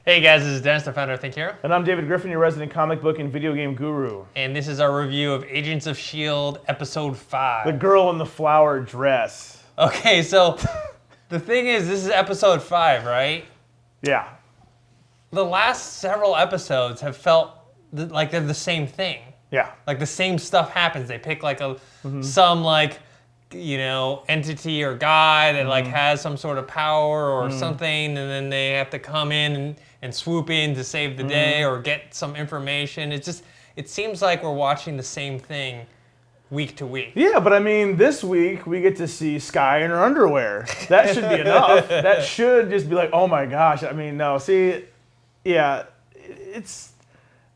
Hey guys, this is Dennis, the founder of Think Hero. And I'm David Griffin, your resident comic book and video game guru. And this is our review of Agents of S.H.I.E.L.D. Episode 5. The girl in the flower dress. Okay, so the thing is, this is Episode 5, right? Yeah. The last several episodes have felt like they're the same thing. Yeah. Like the same stuff happens. They pick like some like, entity or guy that like has some sort of power or something, and then they have to come in and swoop in to save the day or get some information. It seems like we're watching the same thing week to week. Yeah, but I mean, this week we get to see Skye in her underwear. That should be enough. That should just be like, oh my gosh. I mean, no, see, yeah, it's...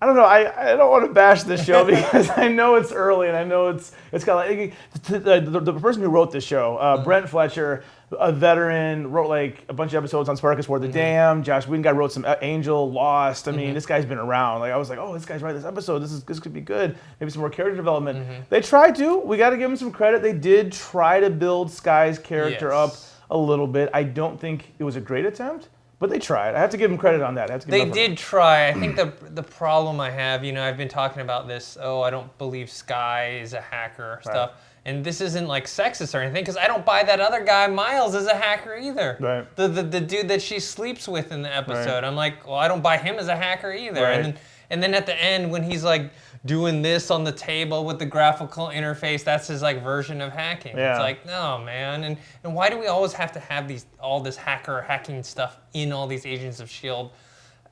I don't know. I don't want to bash this show because I know it's early and I know it's kind of like the person who wrote this show, Brent Fletcher, a veteran, wrote like a bunch of episodes on Spartacus War the Dam. Josh Whedon guy wrote some Angel, Lost. I mean, this guy's been around. Like I was like, oh, this guy's writing this episode. This could be good. Maybe some more character development. They tried to. We got to give them some credit. They did try to build Skye's character up a little bit. I don't think it was a great attempt. But they tried. I have to give them credit on that. They did try. I think the problem I have, I've been talking about this, I don't believe Skye is a hacker stuff. And this isn't like sexist or anything, because I don't buy that other guy, Miles, is a hacker either. Right. The dude that she sleeps with in the episode. Right. I'm like, well, I don't buy him as a hacker either. Right. And then at the end, when he's like doing this on the table with the graphical interface, that's his like version of hacking. Yeah. It's like, no, man. And why do we always have to have all this hacking stuff in all these Agents of S.H.I.E.L.D.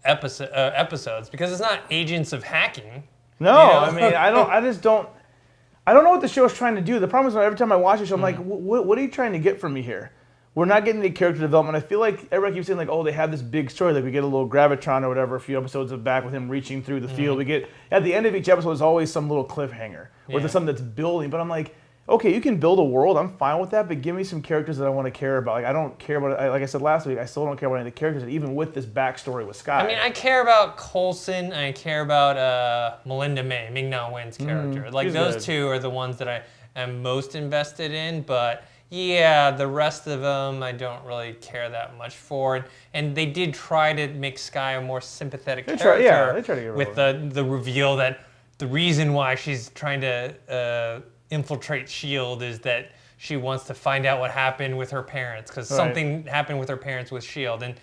episodes? Because it's not Agents of Hacking. No, I mean, I don't know what the show is trying to do. The problem is every time I watch the show, I'm like, what are you trying to get from me here? We're not getting any character development. I feel like everybody keeps saying like, oh, they have this big story. Like we get a little Gravitron or whatever, a few episodes of back with him reaching through the field. We get, at the end of each episode, there's always some little cliffhanger. Or there's something that's building. But I'm like, okay, you can build a world. I'm fine with that. But give me some characters that I want to care about. Like I don't care about, like I said last week, I still don't care about any of the characters, even with this backstory with Skye. I mean, I care about Coulson. I care about Melinda May, Ming-Na Wen's character. Like those two are the ones that I am most invested in. But yeah, the rest of them I don't really care that much for. And they did try to make Skye a more sympathetic character. They try to get with the reveal that the reason why she's trying to infiltrate S.H.I.E.L.D. is that she wants to find out what happened with her parents, because something happened with her parents with S.H.I.E.L.D. And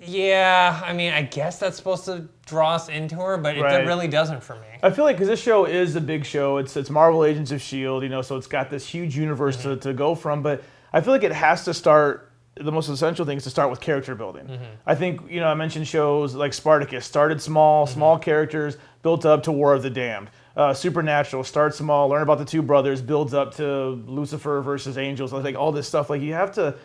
yeah, I mean, I guess that's supposed to draw us into her, but it really doesn't for me. I feel like because this show is a big show, it's Marvel Agents of S.H.I.E.L.D., so it's got this huge universe to go from, but I feel like it has to start, the most essential thing is to start with character building. I think, I mentioned shows like Spartacus, started small characters, built up to War of the Damned. Supernatural, start small, learn about the two brothers, builds up to Lucifer versus angels, like all this stuff. Like you have to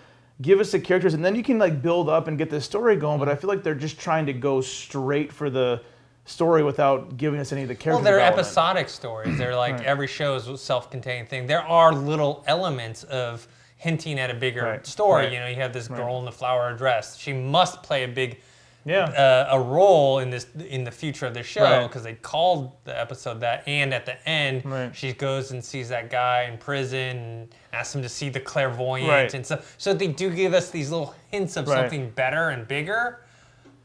give us the characters, and then you can like build up and get the story going. But I feel like they're just trying to go straight for the story without giving us any of the character development. Well, they're episodic stories. They're like every show is a self-contained thing. There are little elements of hinting at a bigger story. You have this girl in the flower dress. She must play a big a role in the future of the show, because they called the episode that. And at the end, she goes and sees that guy in prison and asks him to see the clairvoyant and stuff. So they do give us these little hints of something better and bigger.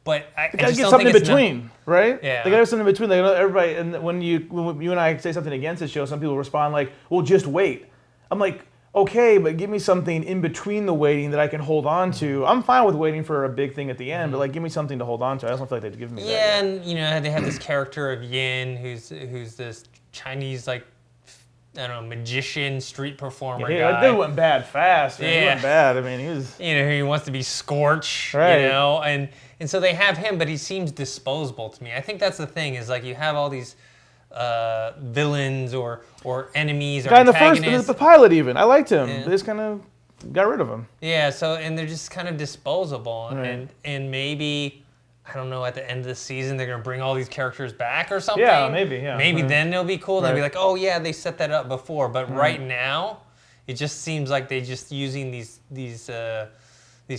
But I gotta just get don't something think in between, right? Yeah. They gotta have something in between. Like everybody, and when you and I say something against the show, some people respond like, "Well, just wait." I'm like, okay, but give me something in between the waiting that I can hold on to. I'm fine with waiting for a big thing at the end, but like give me something to hold on to. I don't feel like they've given me that. Yeah, and they have this character of Yin, who's this Chinese like magician, street performer guy. That dude went bad fast. Man. He went bad. I mean, he was. He wants to be Scorch. And so they have him, but he seems disposable to me. I think that's the thing, is like you have all these villains or enemies or antagonists. The pilot even. I liked him. They just kind of got rid of him. Yeah, and they're just kind of disposable. And maybe, I don't know, at the end of the season they're going to bring all these characters back or something. Yeah, maybe, Maybe then they'll be cool. They'll be like, oh yeah, they set that up before. But right now, it just seems like they're just using these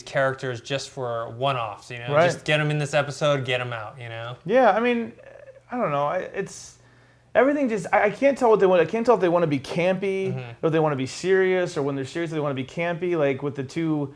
characters just for one-offs, Just get them in this episode, get them out, Yeah, I mean, I don't know. It's everything just, I can't tell what they want. I can't tell if they want to be campy or if they want to be serious, or when they're serious, they want to be campy. Like with the two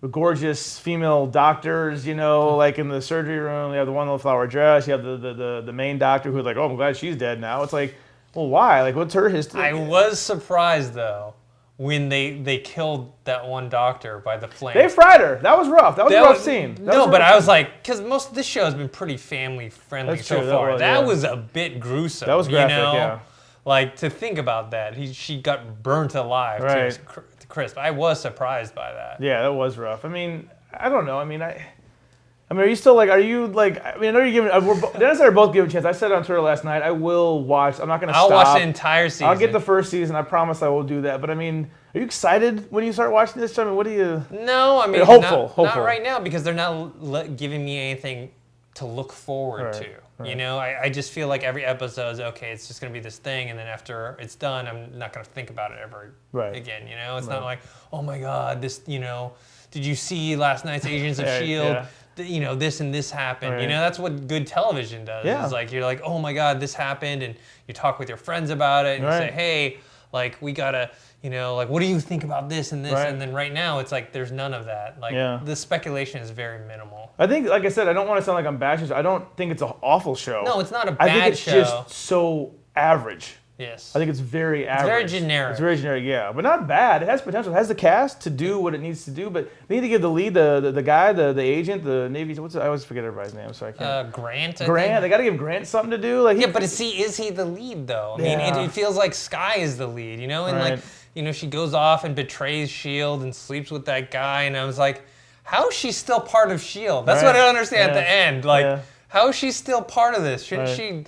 gorgeous female doctors, like in the surgery room. You have the one in the flower dress. You have the main doctor who's like, oh, I'm glad she's dead now. It's like, well, why? Like, what's her history? I was surprised, though, when they killed that one doctor by the flames. They fried her. That was rough. That was a rough scene. I was like, because most of this show has been pretty family-friendly so far. That was a bit gruesome. That was graphic, yeah. Like, to think about that. She got burnt alive to crisp. I was surprised by that. Yeah, that was rough. I mean, I don't know. I mean, are you still like? Are you like? I mean, I know you're giving. Dennis and I are both giving a chance. I said on Twitter last night, I will watch. I'm not going to stop. I'll watch the entire season. I'll get the first season. I promise I will do that. But I mean, are you excited when you start watching this? I mean, what do you? No, I mean, hopeful. Not right now because they're not giving me anything to look forward to. Right. I just feel like every episode is okay. It's just going to be this thing, and then after it's done, I'm not going to think about it ever again. It's not like, oh my God, this. Did you see last night's Agents of S.H.I.E.L.D.? Yeah. This and this happened. Right. That's what good television does. Yeah. It's like you're like, oh my God, this happened, and you talk with your friends about it, and you say, hey, like we gotta, like what do you think about this and this? And then right now it's like there's none of that. Like the speculation is very minimal. I think, like I said, I don't want to sound like I'm bashing. I don't think it's an awful show. No, it's not a bad show. I think it's just so average. Yes. I think it's very average. It's very generic. It's very generic, yeah. But not bad. It has potential. It has the cast to do what it needs to do, but they need to give the lead, the guy, the agent, the Navy, I always forget everybody's name, so I can't. Grant, Grant. They got to give Grant something to do. Like but is he the lead, though? I mean, it feels like Sky is the lead, And she goes off and betrays S.H.I.E.L.D. and sleeps with that guy, and I was like, how is she still part of S.H.I.E.L.D.? That's what I don't understand at the end. Like, how is she still part of this? Shouldn't she,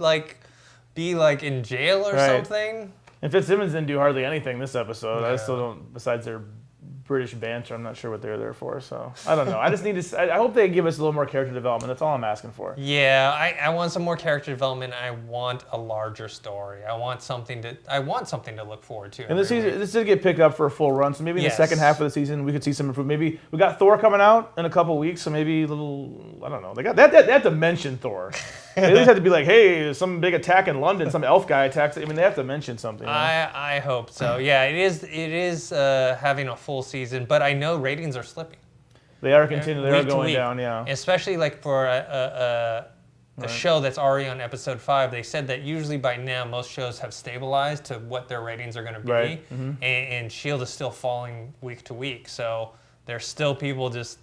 be, in jail or something? And Fitzsimmons didn't do hardly anything this episode. I still don't, besides their British banter, I'm not sure what they're there for. So I don't know. I just need to. I hope they give us a little more character development. That's all I'm asking for. Yeah, I want some more character development. I want a larger story. I want something to look forward to. And this did get picked up for a full run. So maybe in the second half of the season we could see some improvement. Maybe we got Thor coming out in a couple weeks. So maybe a little. I don't know. They have to mention Thor. They at least have to be like, hey, some big attack in London, some elf guy attacks. I mean, they have to mention something. I hope so. Yeah, it is having a full season, but I know ratings are slipping. They are continuing. They are going down. Yeah. Especially for a show that's already on episode 5. They said that usually by now most shows have stabilized to what their ratings are going to be, and S.H.I.E.L.D. is still falling week to week. So there's still people just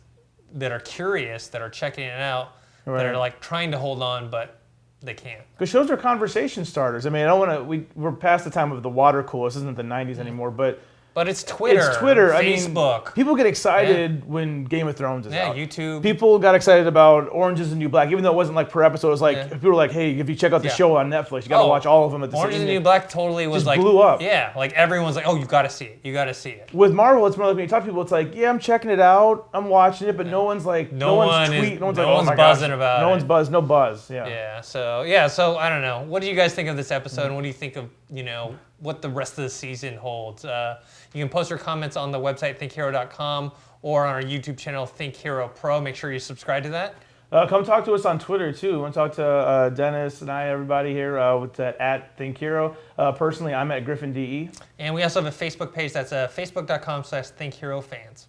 that are curious, that are checking it out. That are trying to hold on, but they can't. Because shows are conversation starters. I mean, I don't want to. We're past the time of the water cooler. This isn't the '90s anymore, but it's Twitter. It's Twitter. Facebook. I mean, people get excited when Game of Thrones is out. Yeah, YouTube. People got excited about Orange is the New Black, even though it wasn't per episode. It was if people were like, "Hey, if you check out the show on Netflix, you got to watch all of them at the same time." Orange is the New Black totally was just blew up. Yeah, everyone's like, "Oh, you got to see it. You got to see it." With Marvel, it's more like when you talk to people, it's like, "Yeah, I'm checking it out. I'm watching it," but no one's tweeting. No one's buzzing about it. No one's buzz. No buzz. Yeah. Yeah. So I don't know. What do you guys think of this episode? And what do you think of what the rest of the season holds? You can post your comments on the website thinkhero.com or on our YouTube channel Think Hero Pro. Make sure you subscribe to that. Come talk to us on Twitter too. Want to talk to Dennis and everybody here with that at Think Hero. Personally, I'm at Griffin DE. And we also have a Facebook page. That's facebook.com/ThinkHeroFans.